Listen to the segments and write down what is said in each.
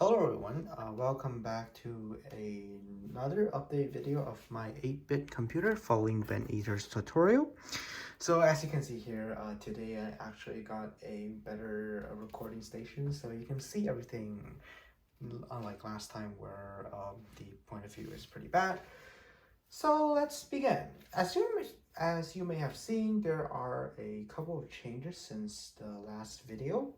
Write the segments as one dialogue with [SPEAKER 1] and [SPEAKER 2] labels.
[SPEAKER 1] Hello everyone, welcome back to another update video of my 8-bit computer following Ben Eater's tutorial. So as you can see here, today I actually got a better recording station so you can see everything, unlike last time where the point of view is pretty bad. So let's begin. As you may have seen, there are a couple of changes since the last video.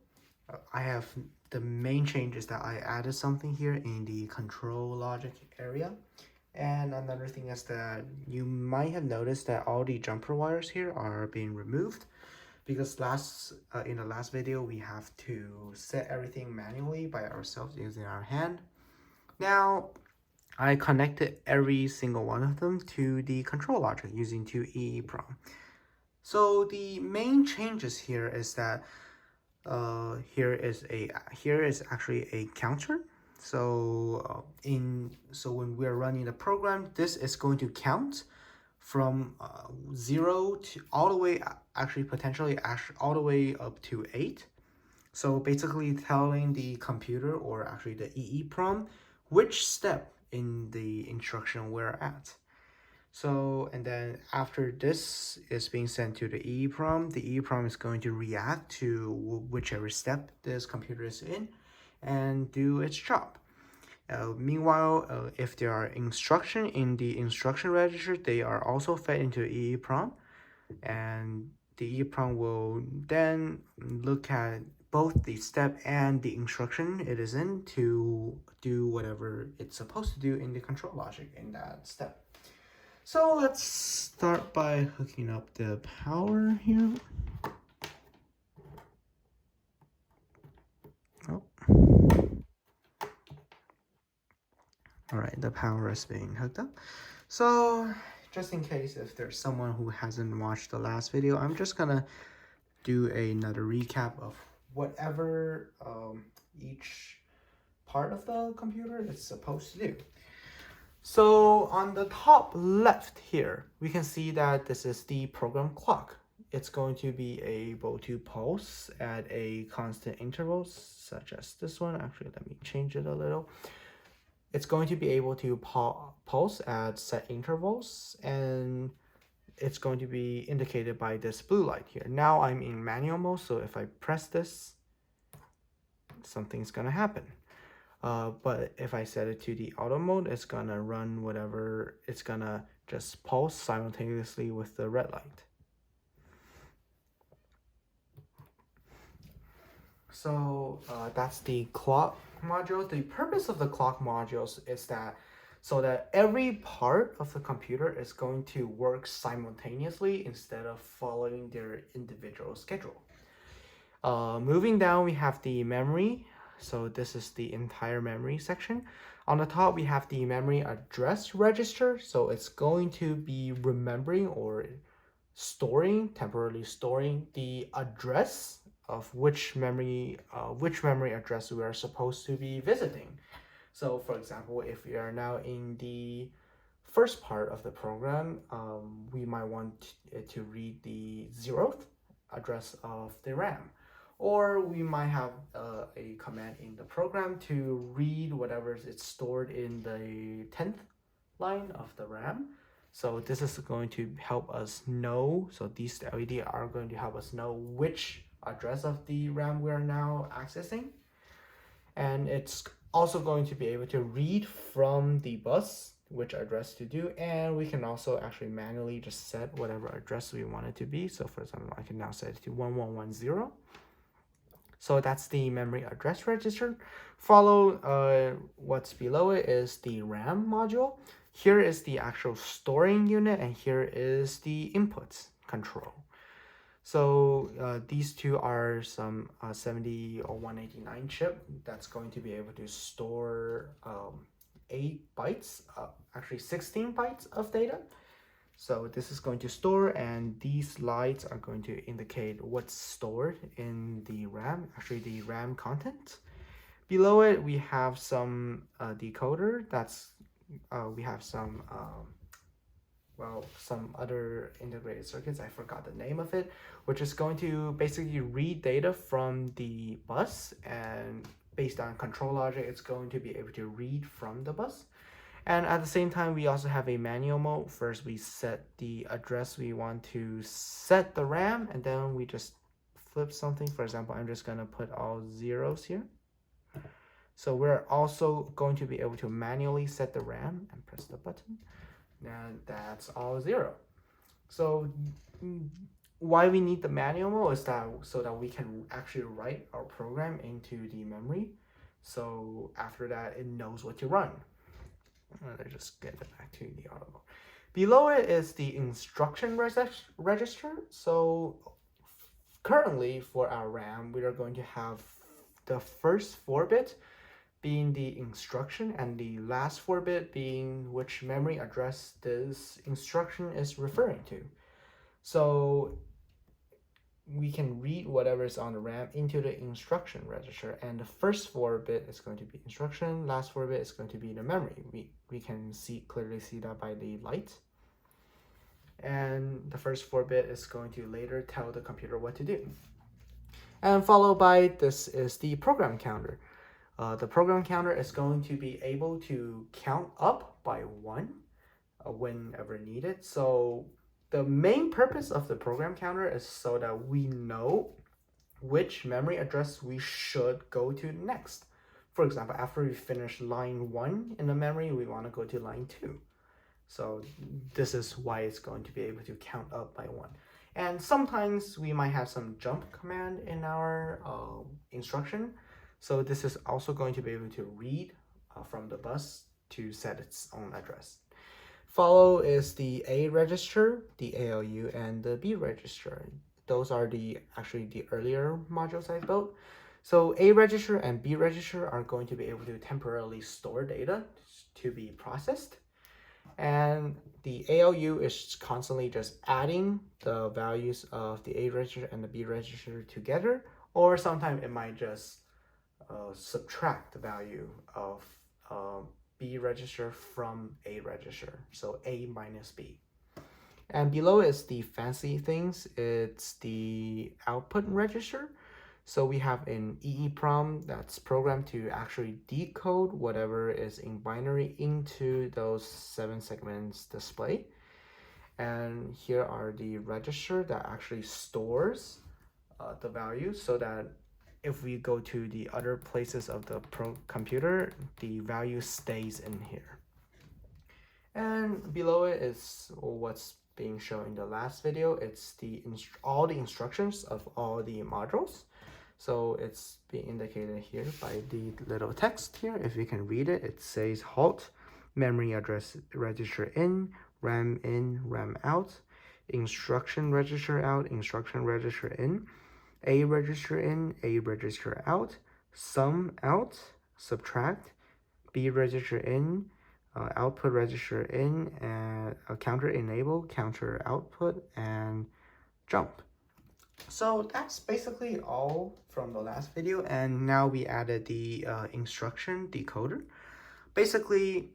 [SPEAKER 1] I have the main change is that I added something here in the control logic area. And another thing is that you might have noticed that all the jumper wires here are being removed because in the last video we have to set everything manually by ourselves using our hand. Now I connected every single one of them to the control logic using two EEPROM. So the main changes here is that here is actually a counter. So when we're running the program, this is going to count from 0 to all the way, potentially all the way up to 8. So basically telling the computer, or actually the EEPROM, which step in the instruction we're at. So, and then after this is being sent to the EEPROM, the EEPROM is going to react to whichever step this computer is in and do its job. Meanwhile, if there are instructions in the instruction register, they are also fed into EEPROM, and the EEPROM will then look at both the step and the instruction it is in to do whatever it's supposed to do in the control logic in that step. So let's start by hooking up the power here. Oh. All right, the power is being hooked up. So just in case if there's someone who hasn't watched the last video, I'm just gonna do another recap of whatever each part of the computer is supposed to do. So on the top left here, we can see that this is the program clock. It's going to be able to pulse at a constant interval, such as this one. Actually, let me change it a little. It's going to be able to pulse at set intervals, and it's going to be indicated by this blue light here. Now I'm in manual mode, so if I press this, something's gonna happen. But if I set it to the auto mode, it's gonna run whatever, it's gonna just pulse simultaneously with the red light. So that's the clock module. The purpose of the clock modules is that so that every part of the computer is going to work simultaneously instead of following their individual schedule. Moving down, we have the memory. So this is the entire memory section. On the top, we have the memory address register. So it's going to be remembering or temporarily storing the address of which memory address we are supposed to be visiting. So for example, if we are now in the first part of the program, we might want it to read the 0th address of the RAM. Or we might have a command in the program to read whatever is stored in the 10th line of the RAM. So this is going to help us know, so these LED are going to help us know which address of the RAM we are now accessing. And it's also going to be able to read from the bus which address to do, and we can also actually manually just set whatever address we want it to be. So for example, I can now set it to 1110. So that's the memory address register. What's below it is the RAM module. Here is the actual storing unit, and here is the inputs control. So these two are some 70 or 189 chip that's going to be able to store 8 bytes, actually 16 bytes of data. So this is going to store, and these lights are going to indicate what's stored in the RAM, actually the RAM content. Below it, we have some decoder. We have some other integrated circuits. I forgot the name of it, which is going to basically read data from the bus and based on control logic, it's going to be able to read from the bus. And at the same time, we also have a manual mode. First, we set the address we want to set the RAM, and then we just flip something. For example, I'm just gonna put all zeros here. So we're also going to be able to manually set the RAM and press the button. And that's all 0. So why we need the manual mode is that so that we can actually write our program into the memory. So after that, it knows what to run. Let's just get it back to the auto mode. Below it is the instruction register. So currently for our RAM, we are going to have the first 4-bit being the instruction and the last 4-bit being which memory address this instruction is referring to. So we can read whatever is on the RAM into the instruction register, and the first 4-bit is going to be instruction, last 4-bit is going to be the memory. We can clearly see that by the light. And the first 4-bit is going to later tell the computer what to do. And followed by this is the program counter. The program counter is going to be able to count up by 1 whenever needed. So the main purpose of the program counter is so that we know which memory address we should go to next. For example, after we finish line 1 in the memory, we want to go to line 2. So this is why it's going to be able to count up by 1. And sometimes we might have some jump command in our instruction. So this is also going to be able to read from the bus to set its own address. Follow is the A register, the ALU, and the B register. Those are actually the earlier modules I built. So A register and B register are going to be able to temporarily store data to be processed. And the ALU is constantly just adding the values of the A register and the B register together, or sometimes it might just subtract the value of B register from A register, so A minus B. And below is the fancy things. It's the output register. So we have an EEPROM that's programmed to actually decode whatever is in binary into those 7 segments display. And here are the register that actually stores the value, so that if we go to the other places of the computer, the value stays in here. And below it is what's being shown in the last video. It's all the instructions of all the modules. So it's being indicated here by the little text here. If you can read it, it says halt, memory address register in, RAM out, instruction register out, instruction register in, A register in, A register out, sum out, subtract, B register in, output register in, and counter enable, counter output, and jump. So that's basically all from the last video, and now we added the instruction decoder. Basically,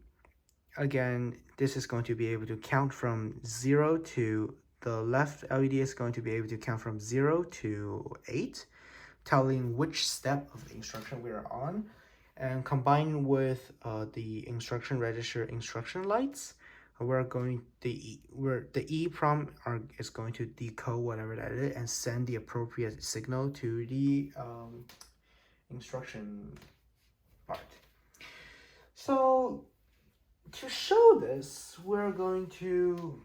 [SPEAKER 1] again, this is going to be able to count from 0 to the left LED is going to be able to count from 0 to 8, telling which step of the instruction we are on. And combined with the instruction register instruction lights, the EEPROM is going to decode whatever that is and send the appropriate signal to the instruction part. So to show this, we're going to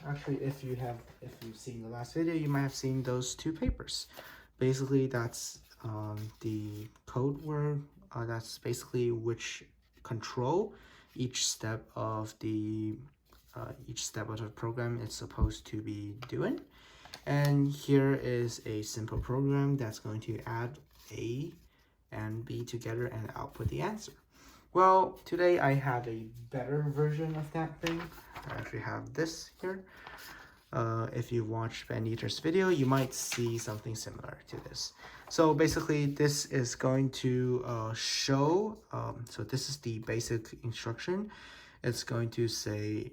[SPEAKER 1] actually, if you've seen the last video, you might have seen those 2 papers. Basically, that's the code where that's basically which control each step of the program is supposed to be doing. And here is a simple program that's going to add A and B together and output the answer. Well, today I have a better version of that thing. I actually have this here. If you watched Ben Dieter's video, you might see something similar to this. So basically, this is going to show, so this is the basic instruction. It's going to say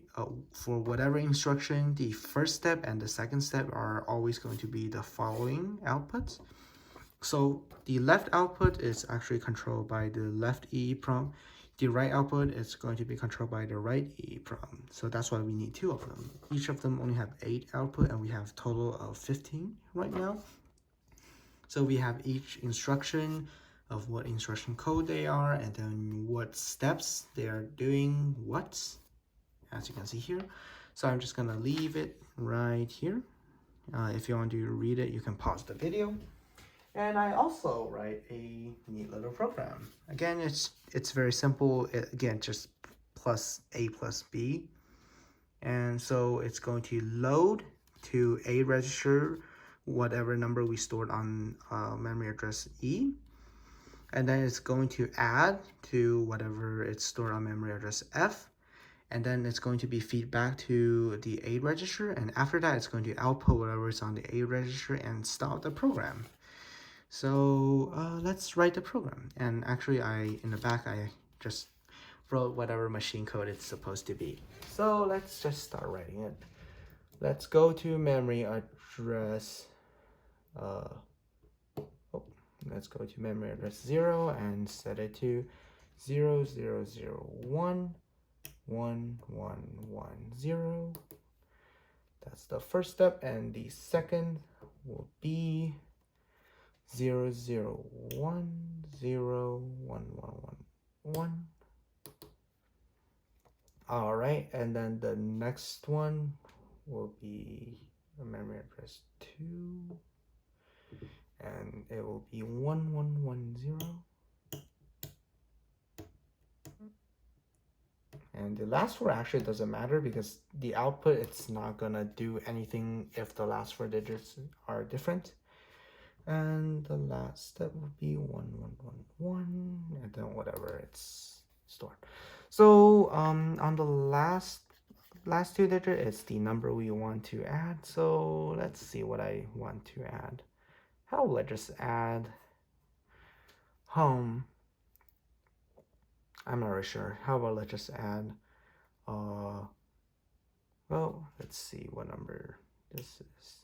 [SPEAKER 1] for whatever instruction, the first step and the second step are always going to be the following outputs. So the left output is actually controlled by the left EEPROM. The right output is going to be controlled by the right EEPROM. So that's why we need two of them. Each of them only have 8 output, and we have total of 15 right now. So we have each instruction of what instruction code they are, and then what steps they are doing what, as you can see here. So I'm just gonna leave it right here. If you want to read it, you can pause the video. And I also write a neat little program. Again, it's very simple. Again, just plus A plus B. And so it's going to load to A register whatever number we stored on memory address E. And then it's going to add to whatever it's stored on memory address F. And then it's going to be feedback to the A register. And after that, it's going to output whatever is on the A register and start the program. So let's write the program. And actually, in the back, I just wrote whatever machine code it's supposed to be. So let's just start writing it. Let's go to memory address. Let's go to memory address 0 and set it to 0, 0, 0, 1, 1, 1, 1, 0. That's the first step, and the second will be 0, 0, 1, 0, 1, 1, 1, 1. All right, and then the next one will be a memory address 2, and it will be 1, 1, 1, 0. And the last 4 actually doesn't matter because the output, it's not gonna do anything if the last 4 digits are different. And the last step will be 1, 1, 1, 1, and then whatever it's stored. So on the last 2 digits, it's the number we want to add. So let's see what I want to add. How will I just add home? I'm not really sure. How about let's just add, well, let's see what number this is.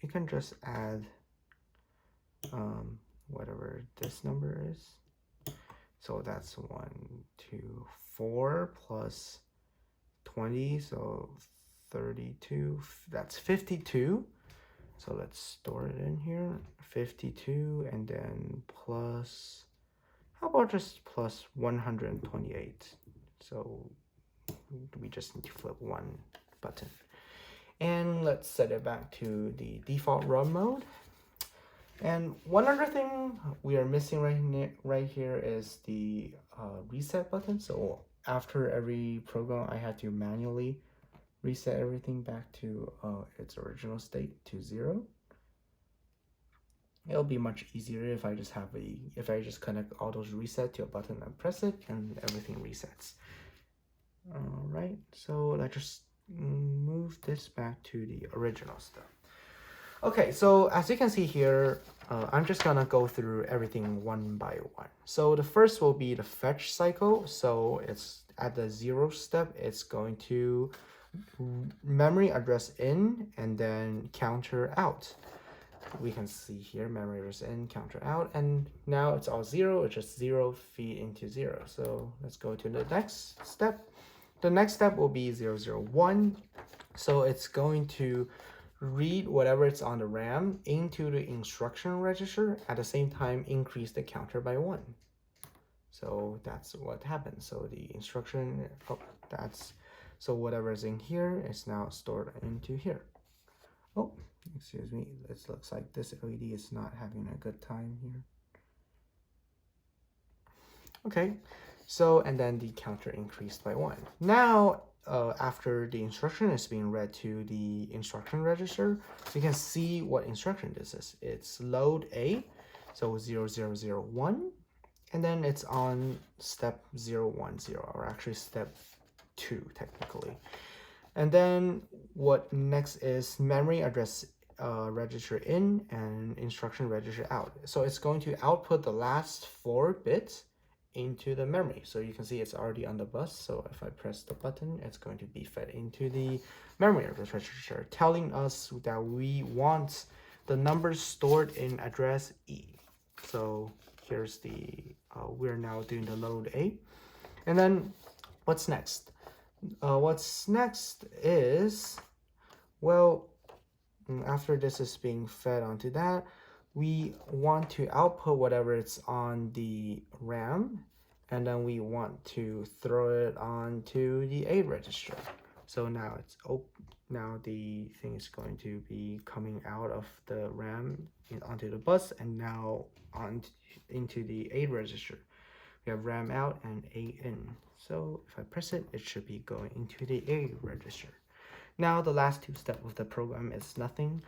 [SPEAKER 1] You can just add whatever this number is. So that's 1, 2, 4 plus 20, so 32, that's 52. So let's store it in here, 52, and then plus, how about just plus 128? So we just need to flip one button. And let's set it back to the default run mode. And one other thing we are missing right here is the reset button. So after every program, I had to manually reset everything back to its original state to 0. It'll be much easier if I just connect all those reset to a button and press it, and everything resets. All right, so let's just move this back to the original stuff. Okay, so as you can see here, I'm just gonna go through everything one by one. So the first will be the fetch cycle. So it's at the 0 step, it's going to memory address in and then counter out. We can see here memory address in, counter out, and now it's all 0. It's just 0 feed into 0. So let's go to the next step. The next step will be 0, 0, 1. So it's going to read whatever it's on the RAM into the instruction register, at the same time increase the counter by 1. So that's what happens. So the instruction, so whatever is in here is now stored into here. Oh, excuse me, it looks like this LED is not having a good time here. Okay, so, and then the counter increased by 1. Now, after the instruction is being read to the instruction register, we can see what instruction this is. It's load A, so 0001, and then it's on step 010, or actually step 2 technically. And then what next is memory address register in and instruction register out. So it's going to output the last 4 bits into the memory. So you can see it's already on the bus. So if I press the button, it's going to be fed into the memory of the register, telling us that we want the numbers stored in address E. So here's the, we're now doing the load A. And then what's next? What's next is, well, after this is being fed onto that, we want to output whatever it's on the RAM, and then we want to throw it onto the A register. So now it's now the thing is going to be coming out of the RAM onto the bus, and now into the A register. We have RAM out and A in. So if I press it, it should be going into the A register. Now the last two steps of the program is nothing.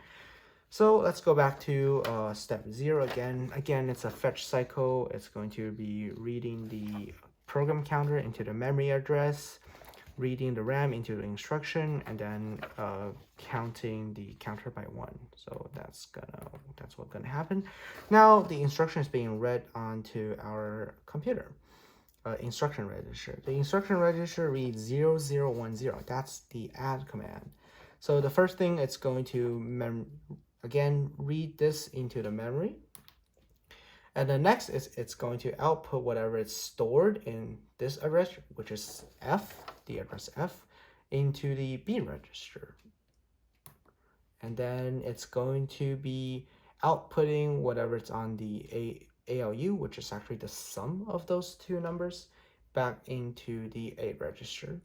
[SPEAKER 1] So let's go back to step 0 again. Again, it's a fetch cycle. It's going to be reading the program counter into the memory address, reading the RAM into the instruction, and then counting the counter by 1. So that's what's gonna happen. Now the instruction is being read onto our computer. Instruction register. The instruction register reads 0010. That's the add command. So the first thing it's going to again read this into the memory. And the next is it's going to output whatever it's stored in this address, which is F, the address F, into the B register. And then it's going to be outputting whatever it's on the ALU, which is actually the sum of those two numbers, back into the A register.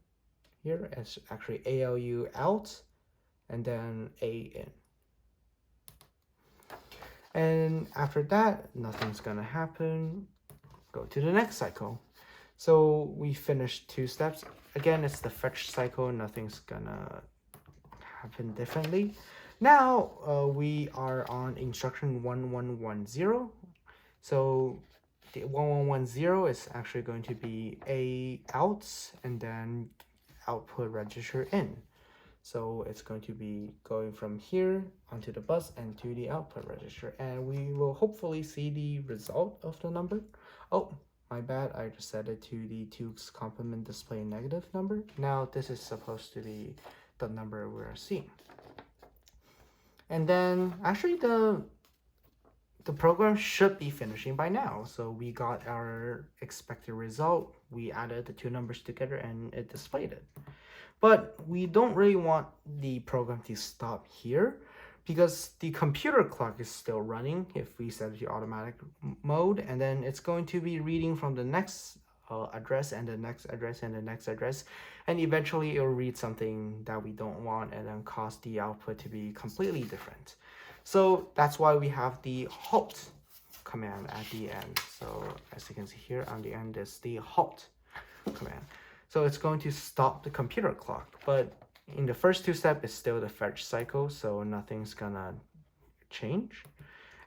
[SPEAKER 1] Here it's actually ALU out and then A in. And after that, nothing's gonna happen. Go to the next cycle. So we finished 2 steps. Again, it's the fetch cycle. Nothing's gonna happen differently. Now we are on instruction 1110. So the 1110 is actually going to be A out and then output register in. So it's going to be going from here onto the bus and to the output register, and we will hopefully see the result of the number. Oh, my bad, I just set it to the 2's complement display negative number. Now this is supposed to be the number we're seeing. And then actually the program should be finishing by now. So we got our expected result, we added the 2 numbers together, and it displayed it. But we don't really want the program to stop here because the computer clock is still running if we set it to automatic mode, and then it's going to be reading from the next address and the next address and the next address, and eventually it'll read something that we don't want and then cause the output to be completely different. So that's why we have the halt command at the end. So as you can see here on the end is the halt command. So it's going to stop the computer clock, but in the first 2 steps, it's still the fetch cycle, so nothing's gonna change.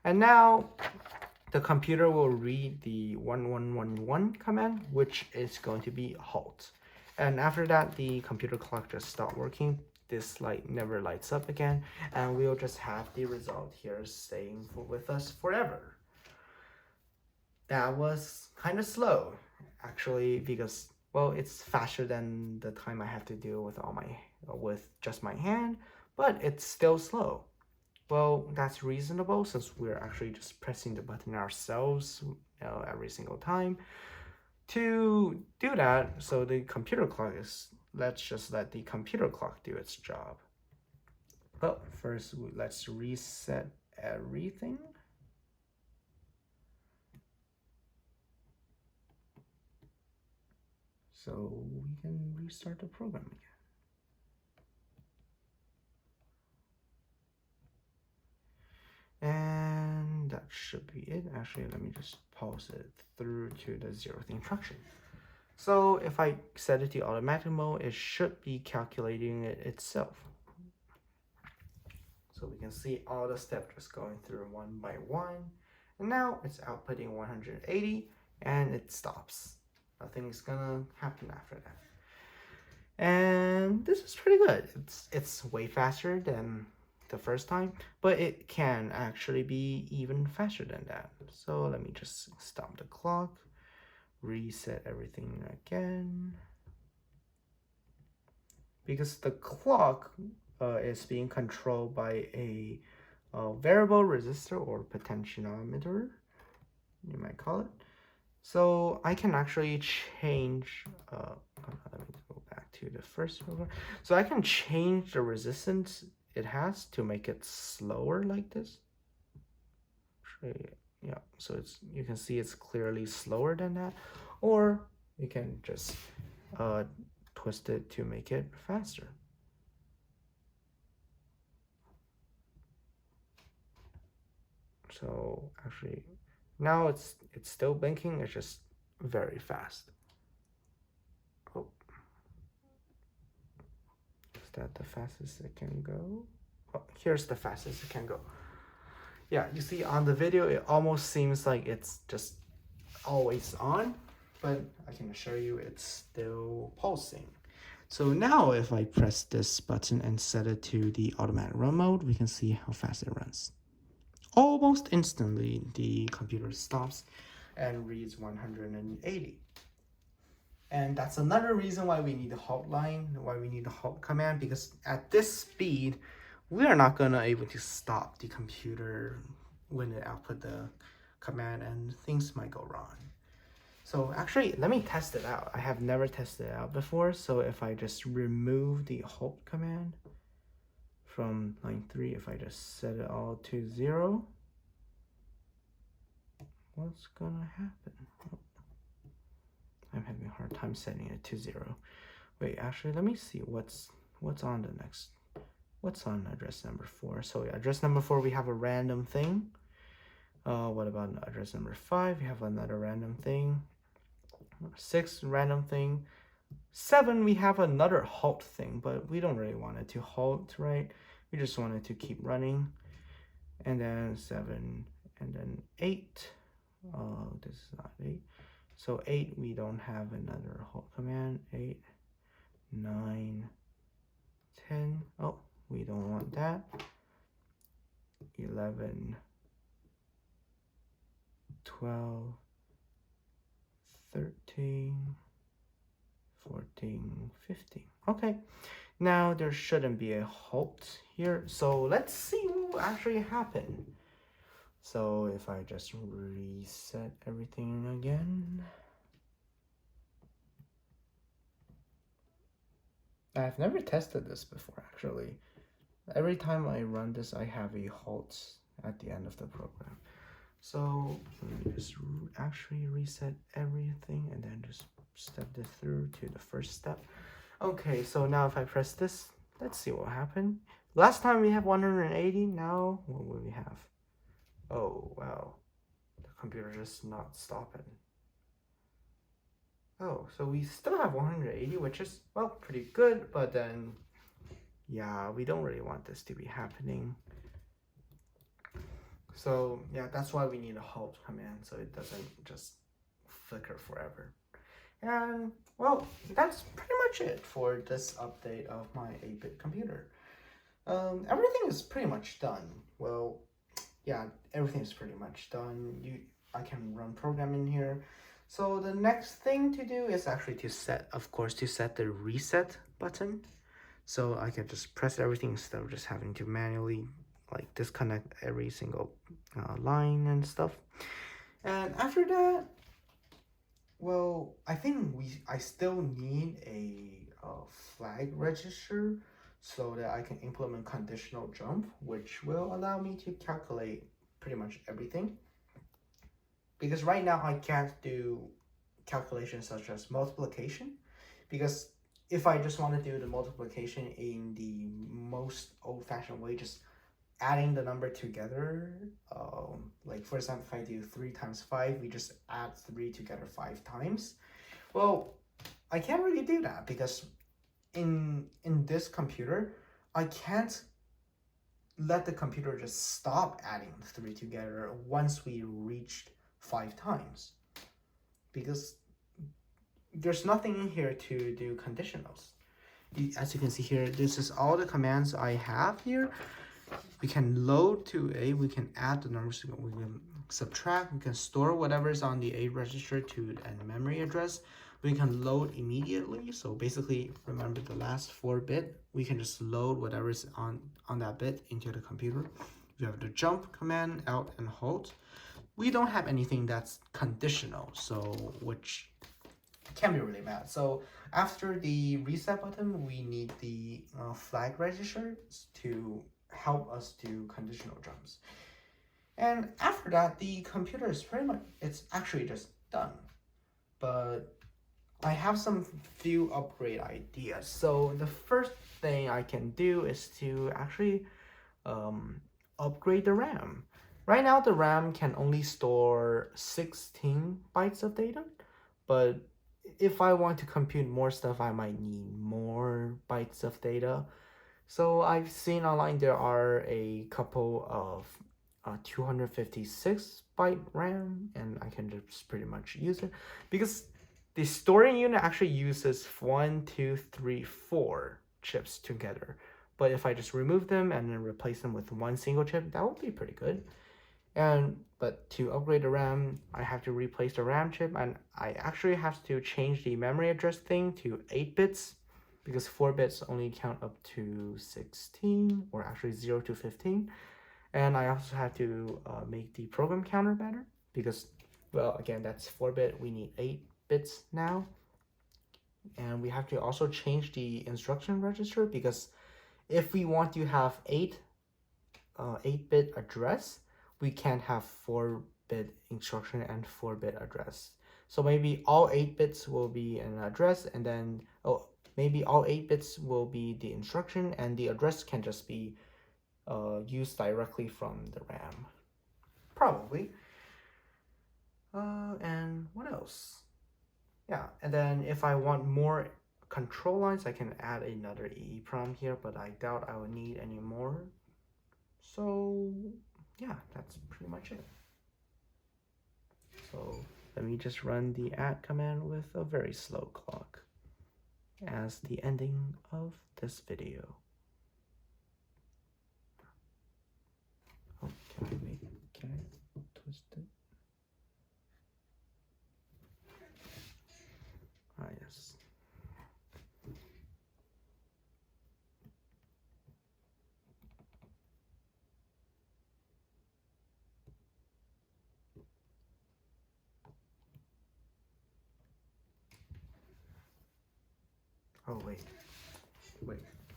[SPEAKER 1] And now the computer will read the 1111 command, which is going to be halt. And after that, the computer clock just stopped working. This light never lights up again, and we'll just have the result here staying with us forever. That was kind of slow, actually, because, well, it's faster than the time I have to deal with just my hand, but it's still slow. Well, that's reasonable since we're actually just pressing the button ourselves every single time. To do that, so the computer clock is, let's just let the computer clock do its job. But first, let's reset everything. So we can restart the program again. And that should be it. Actually, let me just pause it through to the 0th instruction. So if I set it to automatic mode, it should be calculating it itself. So we can see all the steps just going through one by one. And now it's outputting 180 and it stops. Nothing's gonna happen after that. And this is pretty good. It's way faster than the first time, but it can actually be even faster than that. So let me just stop the clock, reset everything again. Because the clock is being controlled by a variable resistor or potentiometer, you might call it. So I can actually change, let me go back to the first one. So I can change the resistance it has to make it slower like this. Yeah, so you can see it's clearly slower than that, or you can just twist it to make it faster. So actually, now it's still blinking. It's just very fast. Oh, is that the fastest it can go? Oh, here's the fastest it can go. Yeah, you see on the video, it almost seems like it's just always on, but I can assure you it's still pulsing. So now if I press this button and set it to the automatic run mode, we can see how fast it runs. Almost instantly, the computer stops and reads 180. And that's another reason why we need the halt line, why we need the halt command, because at this speed, we are not gonna able to stop the computer when it output the command, and things might go wrong. So actually, let me test it out. I have never tested it out before, so if I just remove the halt command from line 3, if I just set it all to 0, what's gonna happen? Oh, I'm having a hard time setting it to 0. Wait, actually, let me see what's on the next. What's on address number 4? So address number 4, we have a random thing. What about address number 5? We have another random thing. 6, random thing. 7, we have another halt thing, but we don't really want it to halt, right? We just want it to keep running. And then 7, and then 8. This is not 8. So 8, we don't have another halt command. 8, 9, 10. Oh, we don't want that. 11, 12, 13, 14, 15. Okay, now there shouldn't be a halt here. So let's see what will actually happen. So if I just reset everything again. I've never tested this before, actually. Every time I run this, I have a halt at the end of the program. So let me just actually reset everything and then just step this through to the first step. Okay, so now if I press this, let's see what happened. Last time we have 180, now what will we have? Oh, wow. The computer just not stopping. Oh, so we still have 180, which is, well, pretty good, but then, yeah, we don't really want this to be happening. So, yeah, that's why we need a halt command, so it doesn't just flicker forever. And, well, that's pretty much it for this update of my 8-bit computer. Everything is pretty much done. Well, yeah, everything is pretty much done. I can run program in here. So the next thing to do is actually to set the reset button. So I can just press everything instead of just having to manually like disconnect every single line and stuff. And after that, well, I think I still need a flag register so that I can implement conditional jump, which will allow me to calculate pretty much everything. Because right now I can't do calculations such as multiplication, because if I just want to do the multiplication in the most old-fashioned way, just adding the number together, like for example, if I do 3 times 5, we just add 3 together 5 times. Well, I can't really do that because in this computer, I can't let the computer just stop adding 3 together once we reached 5 times, because there's nothing in here to do conditionals. As you can see here, this is all the commands I have here. We can load to A, we can add the numbers, we can subtract, we can store whatever's on the 8 register to a memory address. We can load immediately. So basically, remember the last 4-bit, we can just load whatever's on that bit into the computer. We have the jump command, out and hold. We don't have anything that's conditional, so which can be really bad. So after the reset button, we need the flag register to help us do conditional jumps. And after that, the computer is pretty much, it's actually just done. But I have some few upgrade ideas. So the first thing I can do is to actually upgrade the RAM. Right now, the RAM can only store 16 bytes of data, but if I want to compute more stuff, I might need more bytes of data. So I've seen online there are a couple of 256 byte RAM, and I can just pretty much use it because the storing unit actually uses 1, 2, 3, 4 chips together. But if I just remove them and then replace them with one single chip, that would be pretty good. But to upgrade the RAM, I have to replace the RAM chip, and I actually have to change the memory address thing to 8 bits because 4 bits only count up to 16, or actually 0 to 15. And I also have to make the program counter better because, well, again, that's 4-bit. We need 8 bits now. And we have to also change the instruction register because if we want to have 8-bit address, we can't have 4-bit instruction and 4-bit address. So maybe all 8 bits will be an address, and then maybe all 8 bits will be the instruction, and the address can just be used directly from the RAM. Probably. And what else? Yeah, and then if I want more control lines, I can add another EEPROM here, but I doubt I will need any more. So yeah, that's pretty much it. So let me just run the add command with a very slow clock as the ending of this video. Oh, can I twist it? Ah, yes. Oh, wait,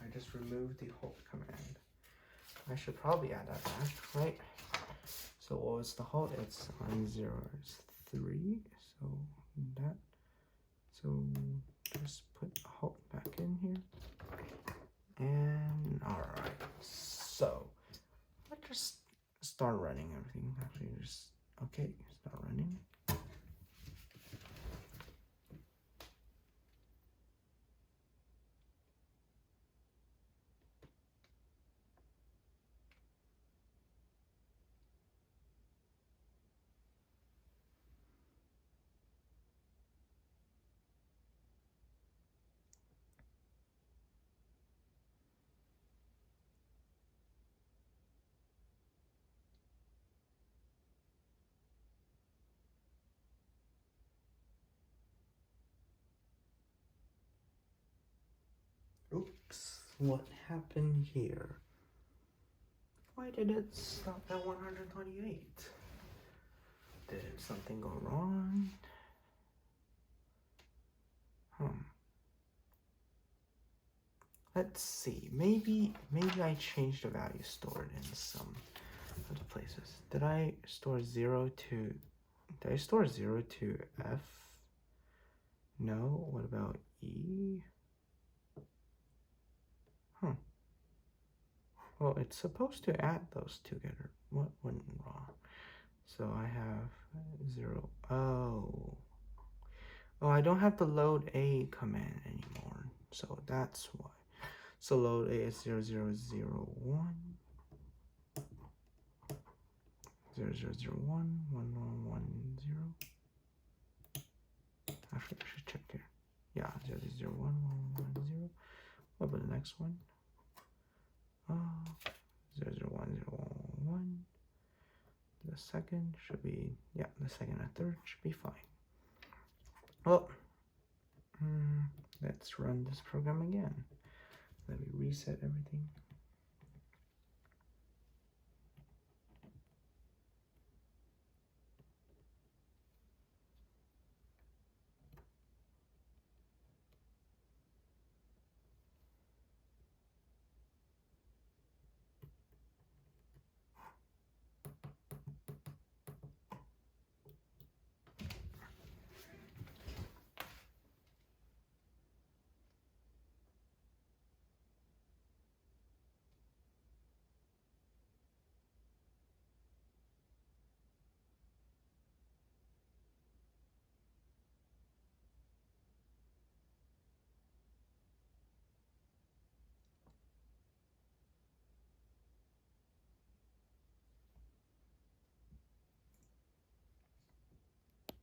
[SPEAKER 1] I just removed the hold command. I should probably add that back, right? So what was the hold? It's on 0 is 3, so that. So just put hold back in here. And alright, so let's just start running everything. Actually, just, okay, start running. Oops, what happened here? Why did it stop at 128? Did something go wrong? Let's see, maybe I changed the value stored in some other places. Did I store 0 to F? No, what about E? Well, it's supposed to add those together. What went wrong? So I have 0. Oh, I don't have the load A command anymore. So that's why. So load A is 0001. 0001 1110. Actually, I should check here. Yeah, 0001 1110. What about the next one? 001011. the second should be, yeah, the second and third should be fine. Well, let's run this program again. Let me reset everything.